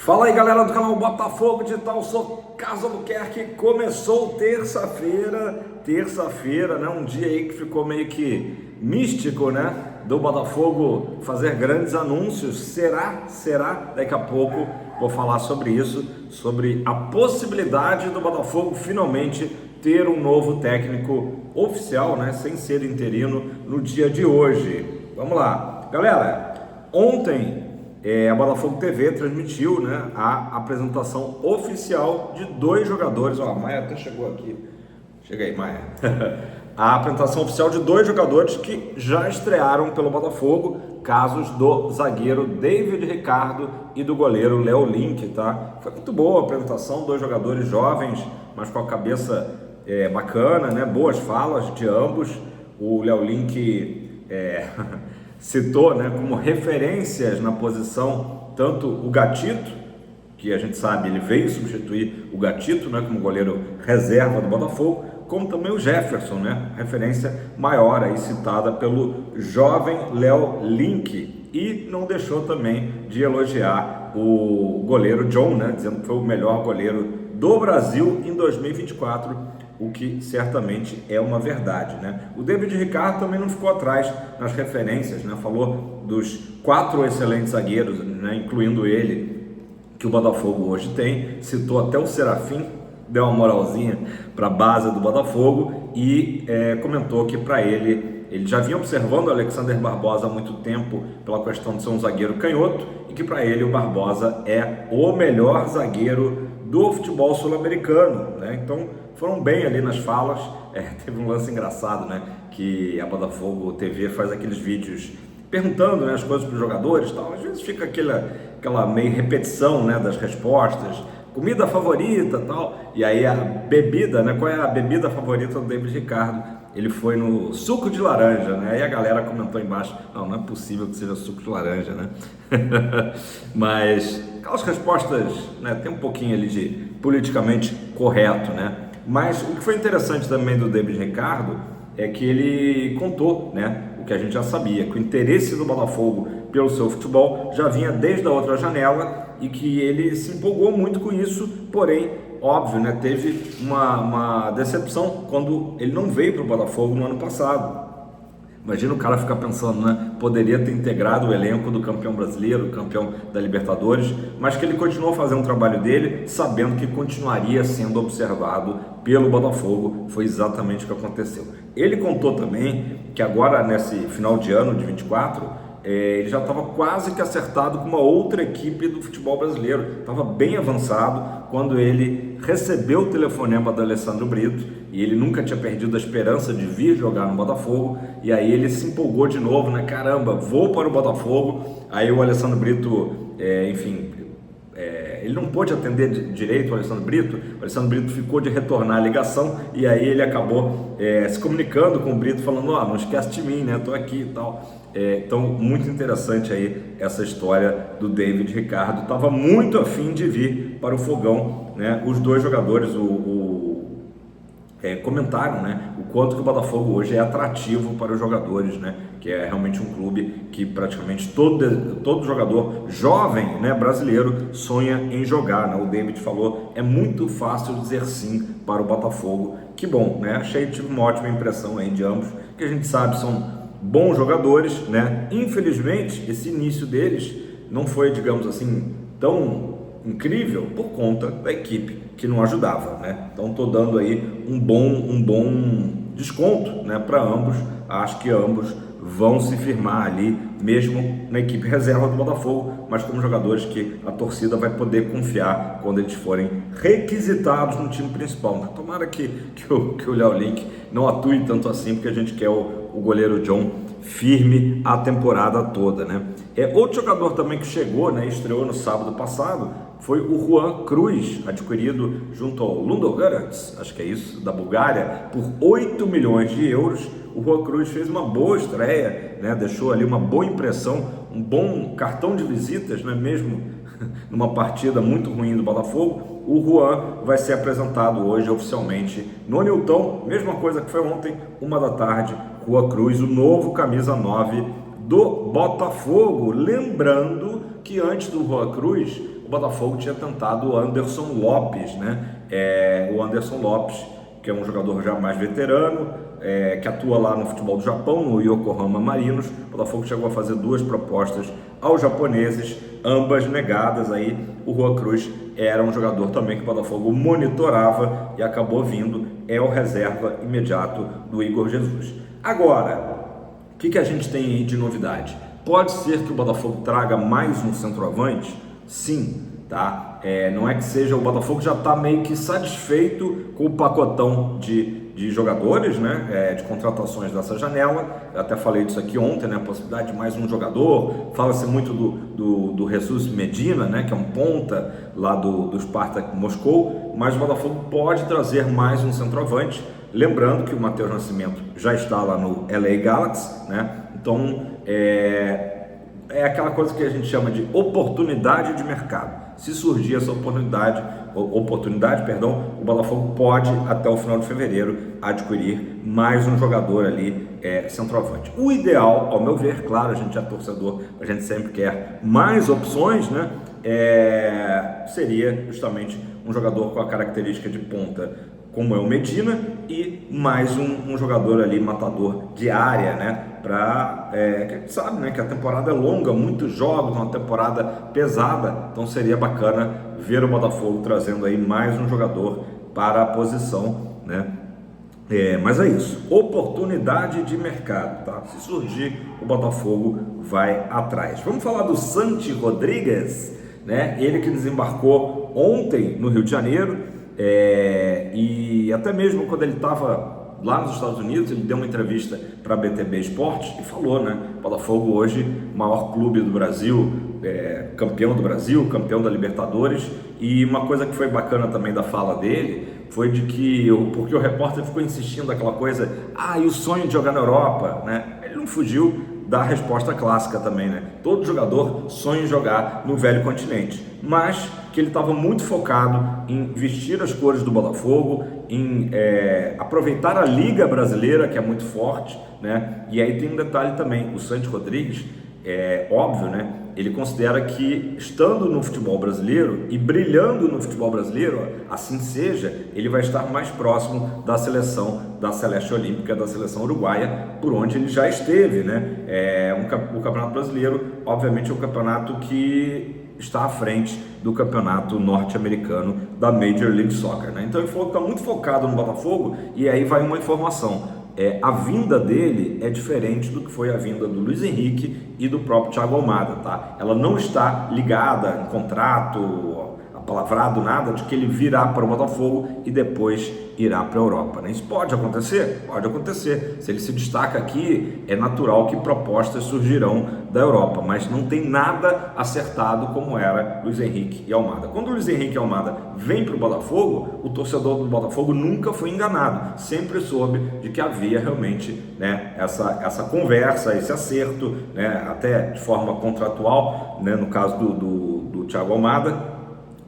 Fala aí, galera do canal Botafogo Digital, sou Carlos Albuquerque. Começou terça-feira, né? Um dia aí que ficou meio que místico, né? Do Botafogo fazer grandes anúncios. Será? Daqui a pouco vou falar sobre isso, sobre a possibilidade do Botafogo finalmente ter um novo técnico oficial, né? Sem ser interino no dia de hoje. Vamos lá, galera. Ontem a Botafogo TV transmitiu, né, a apresentação oficial de dois jogadores. Ó, a Maia até chegou aqui. Chega aí, Maia. A apresentação oficial de dois jogadores que já estrearam pelo Botafogo, casos do zagueiro David Ricardo e do goleiro Léo Link, tá? Foi muito boa a apresentação, dois jogadores jovens, mas com a cabeça bacana, né? Boas falas de ambos. O Léo Link citou, né, como referências na posição tanto o Gatito, que a gente sabe ele veio substituir o Gatito, né, como goleiro reserva do Botafogo, como também o Jefferson, né, referência maior aí citada pelo jovem Léo Link, e não deixou também de elogiar o goleiro John, né, dizendo que foi o melhor goleiro do Brasil em 2024, o que certamente é uma verdade, né? O David Ricardo também não ficou atrás nas referências, né? Falou dos 4 excelentes zagueiros, né, incluindo ele, que o Botafogo hoje tem, citou até o Serafim, deu uma moralzinha para a base do Botafogo e comentou que para ele já vinha observando o Alexander Barbosa há muito tempo pela questão de ser um zagueiro canhoto e que para ele o Barbosa é o melhor zagueiro do futebol sul-americano, né? Então foram bem ali nas falas. Teve um lance engraçado, né, que a Botafogo TV faz aqueles vídeos perguntando, né, as coisas para os jogadores e tal. Às vezes fica aquela meio repetição, né, das respostas, comida favorita e tal, e aí a bebida, né, qual é a bebida favorita do David Ricardo? Ele foi no suco de laranja, né? Aí a galera comentou embaixo, não é possível que seja suco de laranja, né? Mas aquelas respostas, né, tem um pouquinho ali de politicamente correto, né? Mas o que foi interessante também do David Ricardo é que ele contou, né, o que a gente já sabia, que o interesse do Botafogo pelo seu futebol já vinha desde a outra janela e que ele se empolgou muito com isso, porém, óbvio, né, teve uma decepção quando ele não veio para o Botafogo no ano passado. Imagina o cara ficar pensando, né? Poderia ter integrado o elenco do campeão brasileiro, campeão da Libertadores, mas que ele continuou fazendo o trabalho dele, sabendo que continuaria sendo observado pelo Botafogo. Foi exatamente o que aconteceu. Ele contou também que agora, nesse final de ano de 24, ele já estava quase que acertado com uma outra equipe do futebol brasileiro. Estava bem avançado quando ele recebeu o telefonema do Alessandro Brito, e ele nunca tinha perdido a esperança de vir jogar no Botafogo, e aí ele se empolgou de novo, né? Caramba, vou para o Botafogo. Aí o Alessandro Brito, ele não pôde atender direito o Alessandro Brito ficou de retornar a ligação, e aí ele acabou se comunicando com o Brito, falando, não esquece de mim, né? Tô aqui e tal. Então, muito interessante aí essa história do David Ricardo. Estava muito afim de vir para o Fogão, né? Os dois jogadores comentaram, né, o quanto que o Botafogo hoje é atrativo para os jogadores, né, que é realmente um clube que praticamente todo jogador jovem, né, brasileiro sonha em jogar, né? O David falou, é muito fácil dizer sim para o Botafogo. Que bom, né? Tive uma ótima impressão aí de ambos, que a gente sabe são bons jogadores, né? Infelizmente, esse início deles não foi, digamos assim, tão incrível por conta da equipe que não ajudava, né? Então estou dando aí um bom desconto, né, para ambos. Acho que ambos vão se firmar ali, mesmo na equipe reserva do Botafogo, mas como jogadores que a torcida vai poder confiar quando eles forem requisitados no time principal, né? Tomara que o Léo Link não atue tanto assim, porque a gente quer o goleiro John firme a temporada toda, né? Outro jogador também que chegou, né, estreou no sábado passado, foi o Juan Cruz, adquirido junto ao Ludogorets, acho que é isso, da Bulgária, por 8 milhões de euros. O Juan Cruz fez uma boa estreia, né? Deixou ali uma boa impressão, um bom cartão de visitas, né? Mesmo numa partida muito ruim do Botafogo. O Juan vai ser apresentado hoje oficialmente no Newton, mesma coisa que foi ontem, 13h, Juan Cruz, o novo camisa 9 do Botafogo. Lembrando que antes do Juan Cruz, o Botafogo tinha tentado o Anderson Lopes, né? O Anderson Lopes, que é um jogador já mais veterano, que atua lá no futebol do Japão, no Yokohama Marinos. O Botafogo chegou a fazer 2 propostas aos japoneses, ambas negadas. Aí o Juan Cruz era um jogador também que o Botafogo monitorava e acabou vindo, é o reserva imediato do Igor Jesus. Agora, o que a gente tem aí de novidade? Pode ser que o Botafogo traga mais um centroavante? Sim, tá? Não é que seja, o Botafogo já está meio que satisfeito com o pacotão de jogadores, né? De contratações dessa janela. Eu até falei disso aqui ontem, né? A possibilidade de mais um jogador. Fala-se muito do Jesus Medina, né? Que é um ponta lá do Spartak Moscou, mas o Botafogo pode trazer mais um centroavante. Lembrando que o Matheus Nascimento já está lá no LA Galaxy, né? Então é aquela coisa que a gente chama de oportunidade de mercado. Se surgir essa oportunidade, o Botafogo pode, até o final de fevereiro, adquirir mais um jogador ali, centroavante. O ideal, ao meu ver, claro, a gente é torcedor, a gente sempre quer mais opções, né? Seria justamente um jogador com a característica de ponta, como é o Medina, e mais um jogador ali, matador de área, né? Que a gente sabe, né, que a temporada é longa, muitos jogos, uma temporada pesada, então seria bacana ver o Botafogo trazendo aí mais um jogador para a posição, né? Mas é isso, oportunidade de mercado, tá? Se surgir, o Botafogo vai atrás. Vamos falar do Santi Rodrigues, né? Ele que desembarcou ontem no Rio de Janeiro, e até mesmo quando ele estava lá nos Estados Unidos, ele deu uma entrevista para a BTB Esportes e falou, né? Botafogo hoje, maior clube do Brasil, campeão do Brasil, campeão da Libertadores. E uma coisa que foi bacana também da fala dele foi de que, porque o repórter ficou insistindo naquela coisa, e o sonho de jogar na Europa, né? Ele não fugiu da resposta clássica também, né? Todo jogador sonha em jogar no velho continente, mas que ele estava muito focado em vestir as cores do Botafogo, em aproveitar a Liga Brasileira, que é muito forte, né? E aí tem um detalhe também, o Santi Rodrigues, óbvio, né? Ele considera que estando no futebol brasileiro e brilhando no futebol brasileiro, assim seja, ele vai estar mais próximo da seleção, da Celeste Olímpica, da seleção uruguaia, por onde ele já esteve, né? O Campeonato Brasileiro, obviamente, é um campeonato que está à frente do campeonato norte-americano da Major League Soccer, né? Então ele falou que está muito focado no Botafogo, e aí vai uma informação. A vinda dele é diferente do que foi a vinda do Luiz Henrique e do próprio Thiago Almada, tá? Ela não está ligada em contrato, apalavrado, nada de que ele virá para o Botafogo e depois irá para a Europa, né? Isso pode acontecer? Pode acontecer. Se ele se destaca aqui, é natural que propostas surgirão da Europa, mas não tem nada acertado como era Luiz Henrique e Almada. Quando o Luiz Henrique e Almada vem para o Botafogo, o torcedor do Botafogo nunca foi enganado, sempre soube de que havia realmente, né, essa conversa, esse acerto, né, até de forma contratual, né, no caso do Thiago Almada,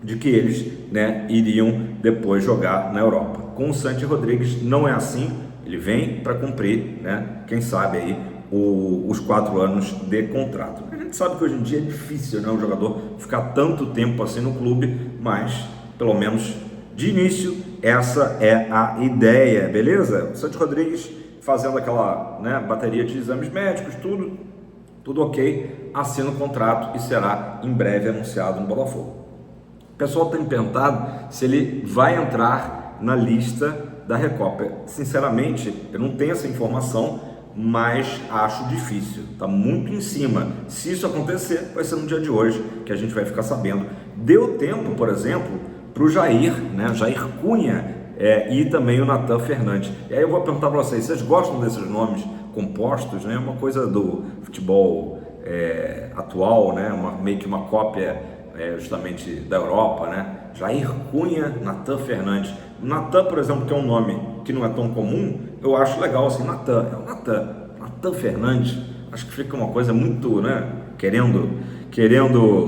de que eles, né, iriam depois jogar na Europa. Com o Santi Rodrigues não é assim, ele vem para cumprir, né, quem sabe aí os 4 anos de contrato. A gente sabe que hoje em dia é difícil, né, um jogador ficar tanto tempo assim no clube, mas pelo menos de início essa é a ideia, beleza? O Santi Rodrigues fazendo aquela, né, bateria de exames médicos, tudo ok, assina o contrato e será em breve anunciado no Botafogo. O pessoal tem perguntado se ele vai entrar na lista da Recopa. Sinceramente, eu não tenho essa informação, mas acho difícil, está muito em cima. Se isso acontecer, vai ser no dia de hoje que a gente vai ficar sabendo. Deu tempo, por exemplo, para o Jair, né? Jair Cunha, e também o Natan Fernandes. E aí eu vou perguntar para vocês gostam desses nomes compostos, né? Uma coisa do futebol atual, né? Meio que uma cópia justamente da Europa, né? Jair Cunha, Natan Fernandes. Natan, por exemplo, que é um nome que não é tão comum, eu acho legal assim, Natan, é o Natan Fernandes, acho que fica uma coisa muito, né? Querendo,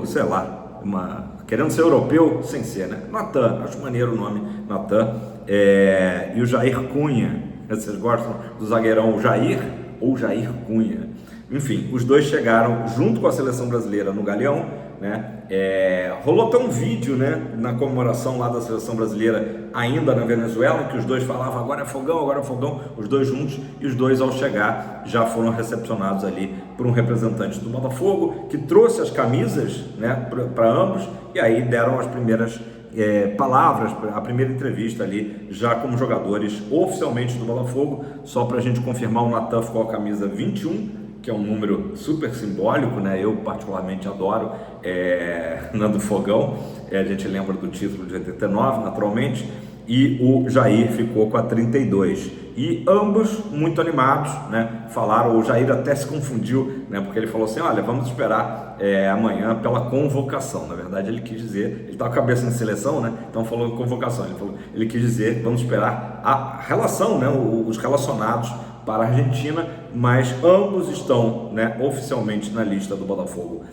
sei lá, querendo ser europeu sem ser, né? Natan, acho maneiro o nome, Natan. E o Jair Cunha, vocês gostam do zagueirão Jair ou Jair Cunha? Enfim, os dois chegaram junto com a seleção brasileira no Galeão, né? Rolou até um vídeo, né, na comemoração lá da seleção brasileira ainda na Venezuela, que os dois falavam agora é fogão, os dois juntos, e os dois ao chegar já foram recepcionados ali por um representante do Botafogo que trouxe as camisas, né, para ambos, e aí deram as primeiras palavras, a primeira entrevista ali já como jogadores oficialmente do Botafogo. Só para a gente confirmar, o Natan ficou a camisa 21, que é um número super simbólico, né? Eu particularmente adoro, na do Fogão, a gente lembra do título de 89, naturalmente, e o Jair ficou com a 32, e ambos muito animados, né? Falaram, o Jair até se confundiu, né? Porque ele falou assim, olha, vamos esperar amanhã pela convocação. Na verdade ele quis dizer, ele está com a cabeça em seleção, né? Então falou convocação, ele quis dizer, vamos esperar a relação, né? Os relacionados para a Argentina, mas ambos estão, né, oficialmente na lista do Botafogo,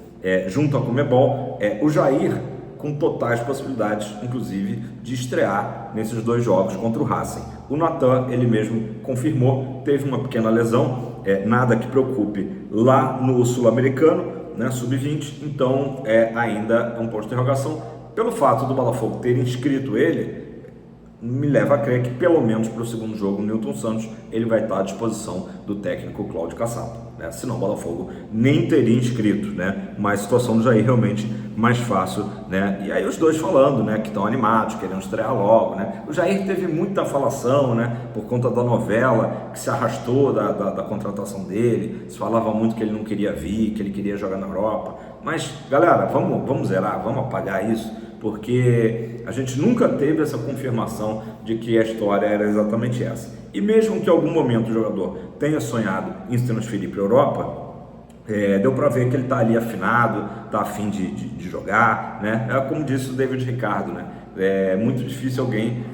junto à Conmebol. O Jair com totais possibilidades, inclusive, de estrear nesses dois jogos contra o Racing. O Natan, ele mesmo confirmou, teve uma pequena lesão, nada que preocupe, lá no Sul-Americano, né, Sub-20, então ainda um ponto de interrogação. Pelo fato do Botafogo ter inscrito ele, me leva a crer que pelo menos para o segundo jogo, o Nilton Santos, ele vai estar à disposição do técnico Cláudio Caçapa, né? Senão o Botafogo nem teria inscrito, né? Mas a situação do Jair realmente mais fácil, né? E aí os dois falando, né, que estão animados, querendo estrear logo, né? O Jair teve muita falação, né, por conta da novela que se arrastou da contratação dele. Se falava muito que ele não queria vir, que ele queria jogar na Europa. Mas galera, vamos zerar, vamos apagar isso, porque a gente nunca teve essa confirmação de que a história era exatamente essa. E mesmo que em algum momento o jogador tenha sonhado em se transferir para a Europa, deu para ver que ele está ali afinado, está a fim de jogar, né? Como disse o David Ricardo, né? É muito difícil alguém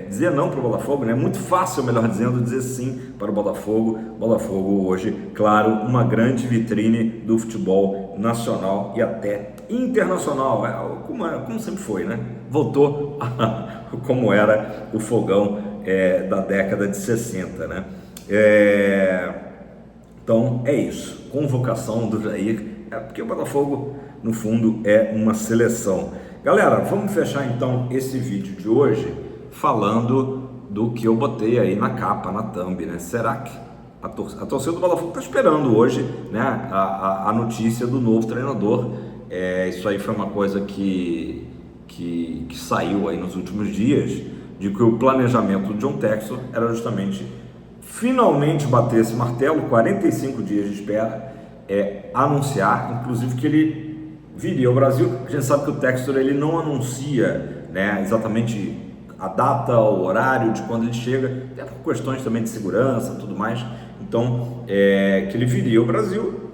dizer não para o Botafogo, né? Muito fácil, melhor dizendo, dizer sim para o Botafogo. Botafogo hoje, claro, uma grande vitrine do futebol nacional e até internacional, como sempre foi, né? Voltou como era o Fogão da década de 60, né? Então é isso, convocação do Jair, porque o Botafogo no fundo é uma seleção. Galera, vamos fechar então esse vídeo de hoje falando do que eu botei aí na capa, na thumb, né? Será que a torcida do Botafogo está esperando hoje, né, a notícia do novo treinador? Isso aí foi uma coisa que saiu aí nos últimos dias, de que o planejamento do John Textor era justamente finalmente bater esse martelo, 45 dias de espera, anunciar, inclusive, que ele viria ao Brasil. A gente sabe que o Textor, ele não anuncia, né, exatamente a data, o horário de quando ele chega, até por questões também de segurança e tudo mais. Então, que ele viria ao Brasil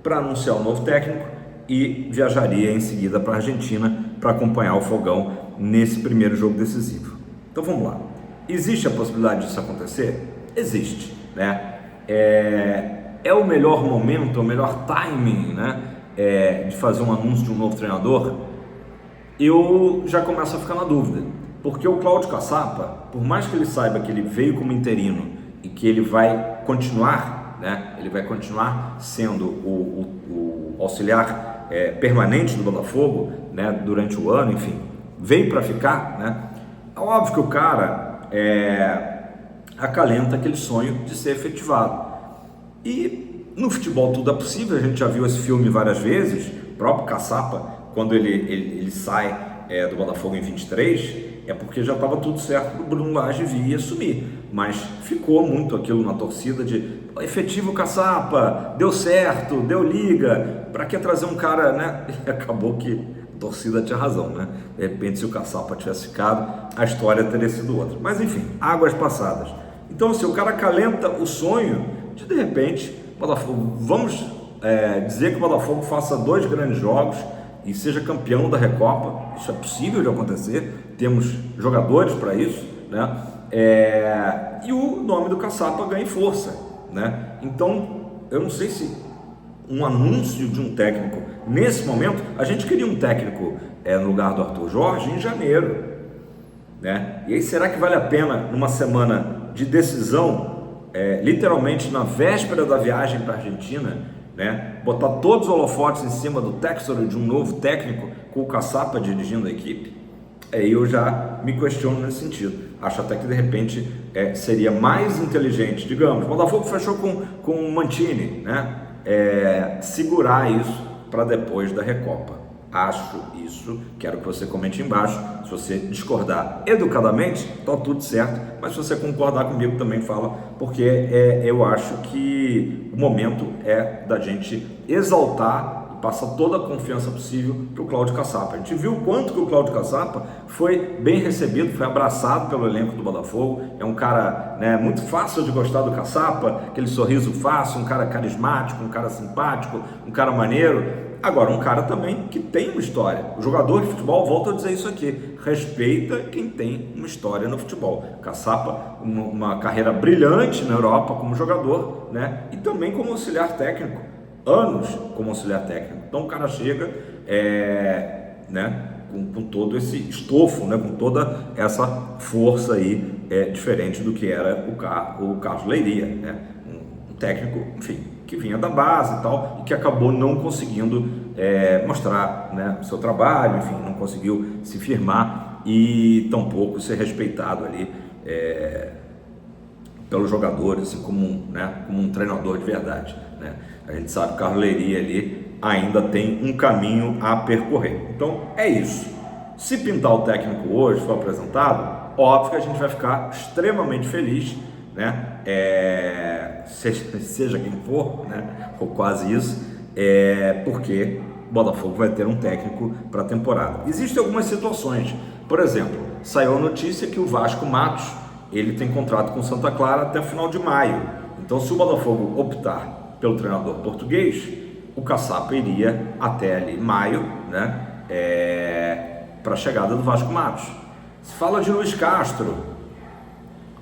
para anunciar o novo técnico e viajaria em seguida para a Argentina para acompanhar o Fogão nesse primeiro jogo decisivo. Então vamos lá. Existe a possibilidade disso acontecer? Existe, né? É o melhor momento, o melhor timing, né, de fazer um anúncio de um novo treinador? Eu já começo a ficar na dúvida, porque o Cláudio Caçapa, por mais que ele saiba que ele veio como interino e que ele vai continuar, né, ele vai continuar sendo o auxiliar permanente do Botafogo, né, durante o ano, enfim, veio para ficar, né? É óbvio que o cara acalenta aquele sonho de ser efetivado. E no futebol tudo é possível, a gente já viu esse filme várias vezes. O próprio Caçapa, quando ele sai do Botafogo em 23, é porque já estava tudo certo para o Bruno Lage vir e assumir, mas ficou muito aquilo na torcida de efetivo Caçapa, deu certo, deu liga, para que trazer um cara, né? E acabou que a torcida tinha razão, né? De repente, se o Caçapa tivesse ficado, a história teria sido outra. Mas enfim, águas passadas. Então, se o cara acalenta o sonho de repente, Botafogo, vamos dizer que o Botafogo faça 2 grandes jogos e seja campeão da Recopa. Isso é possível de acontecer, temos jogadores para isso, né? E o nome do Caçapa ganha força, né? Então, eu não sei se um anúncio de um técnico nesse momento, a gente queria um técnico no lugar do Arthur Jorge em janeiro, né? E aí, será que vale a pena numa semana de decisão, literalmente na véspera da viagem para a Argentina, né? Botar todos os holofotes em cima do Textor, de um novo técnico, com o Caçapa dirigindo a equipe. Aí eu já me questiono nesse sentido. Acho até que de repente seria mais inteligente, digamos, o Botafogo fechou com o Mancini, né? Segurar isso para depois da Recopa. Acho isso, quero que você comente embaixo. Se você discordar educadamente, tá tudo certo, mas se você concordar comigo também fala, porque eu acho que o momento é da gente exaltar e passar toda a confiança possível para o Cláudio Caçapa. A gente viu o quanto que o Cláudio Caçapa foi bem recebido, foi abraçado pelo elenco do Botafogo. É um cara, né, muito fácil de gostar do Caçapa, aquele sorriso fácil, um cara carismático, um cara simpático, um cara maneiro. Agora, um cara também que tem uma história. O jogador de futebol, volto a dizer isso aqui, respeita quem tem uma história no futebol. Caçapa, uma carreira brilhante na Europa como jogador, né? E também como auxiliar técnico, anos como auxiliar técnico. Então o cara chega né, com todo esse estofo, né, com toda essa força aí, diferente do que era o Carlos Leiria, né? Um técnico, enfim, que vinha da base e tal, e que acabou não conseguindo mostrar, né, o seu trabalho, enfim, não conseguiu se firmar e tampouco ser respeitado ali pelos jogadores, assim, como um treinador de verdade, né? A gente sabe que o Carlos Leiria ali ainda tem um caminho a percorrer. Então é isso. Se pintar o técnico hoje, for apresentado, óbvio que a gente vai ficar extremamente feliz, né? Seja quem for, né? Ou quase isso, porque o Botafogo vai ter um técnico para a temporada. Existem algumas situações, por exemplo, saiu a notícia que o Vasco Matos, ele tem contrato com Santa Clara até o final de maio. Então, se o Botafogo optar pelo treinador português, o Caçapa iria até ali maio, né? Para a chegada do Vasco Matos. Se fala de Luiz Castro,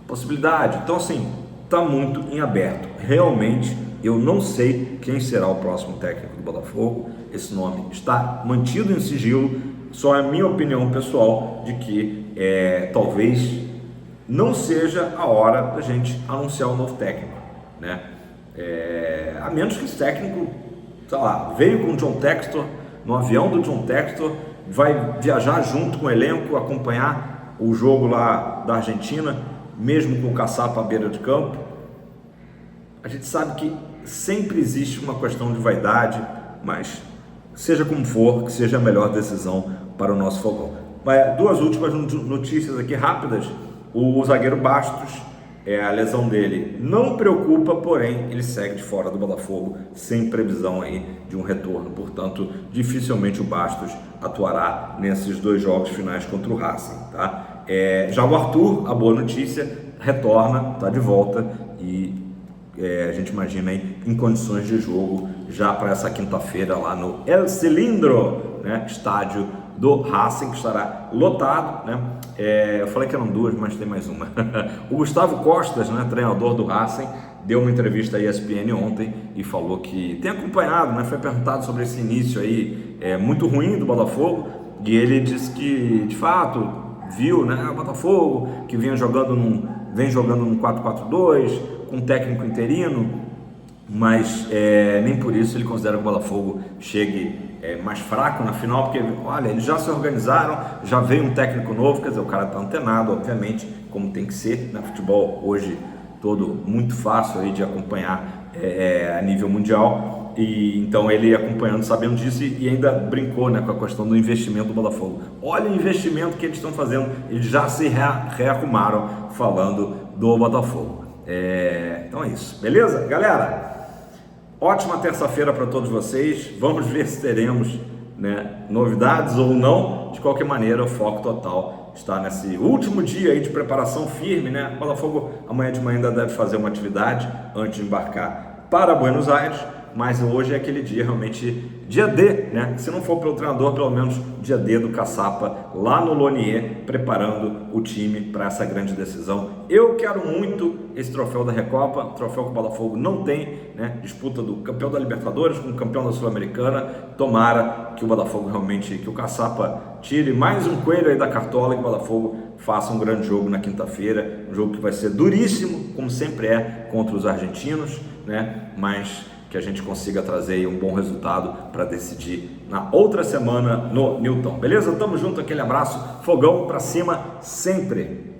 possibilidade. Então, assim, está muito em aberto. Realmente, eu não sei quem será o próximo técnico do Botafogo. Esse nome está mantido em sigilo. Só é a minha opinião pessoal de que talvez não seja a hora da gente anunciar um novo técnico, né? A menos que esse técnico, sei lá, veio com o John Textor, no avião do John Textor, vai viajar junto com o elenco, acompanhar o jogo lá da Argentina, mesmo com o Caçapa à beira de campo. A gente sabe que sempre existe uma questão de vaidade, mas seja como for, que seja a melhor decisão para o nosso fogão. Duas últimas notícias aqui rápidas. O zagueiro Bastos, a lesão dele não preocupa, porém ele segue de fora do Botafogo sem previsão aí de um retorno. Portanto, dificilmente o Bastos atuará nesses dois jogos finais contra o Racing, tá? Já o Arthur, a boa notícia, retorna, está de volta e a gente imagina aí em condições de jogo já para essa quinta-feira lá no El Cilindro, né? Estádio do Racing, que estará lotado, né? Eu falei que eram duas, mas tem mais uma. O Gustavo Costas, né, treinador do Racing, deu uma entrevista à ESPN ontem e falou que tem acompanhado, né? Foi perguntado sobre esse início aí muito ruim do Botafogo e ele disse que, de fato, viu, né, o Botafogo que vem jogando num 4-4-2 com um técnico interino, mas nem por isso ele considera que o Botafogo chegue mais fraco na final, porque olha, eles já se organizaram, já veio um técnico novo, quer dizer, o cara está antenado, obviamente, como tem que ser, né? Futebol hoje todo muito fácil aí de acompanhar a nível mundial, e então ele acompanhando, sabendo disso, e ainda brincou, né, com a questão do investimento do Botafogo. Olha o investimento que eles estão fazendo, eles já se rearrumaram falando do Botafogo. Então é isso, beleza? Galera, ótima terça-feira para todos vocês. Vamos ver se teremos, né, novidades ou não. De qualquer maneira, o foco total está nesse último dia aí de preparação firme, né? O Botafogo amanhã de manhã ainda deve fazer uma atividade antes de embarcar para Buenos Aires, mas hoje é aquele dia realmente, dia D, né? Se não for pelo treinador, pelo menos dia D do Caçapa lá no Lonier, preparando o time para essa grande decisão. Eu quero muito esse troféu da Recopa, troféu que o Botafogo não tem, né? Disputa do campeão da Libertadores com o campeão da Sul-Americana. Tomara que o Botafogo realmente, que o Caçapa tire mais um coelho aí da cartola e que o Botafogo faça um grande jogo na quinta-feira, um jogo que vai ser duríssimo, como sempre é, contra os argentinos, né? Mas que a gente consiga trazer aí um bom resultado para decidir na outra semana no Newton. Beleza? Tamo junto, aquele abraço, fogão para cima sempre.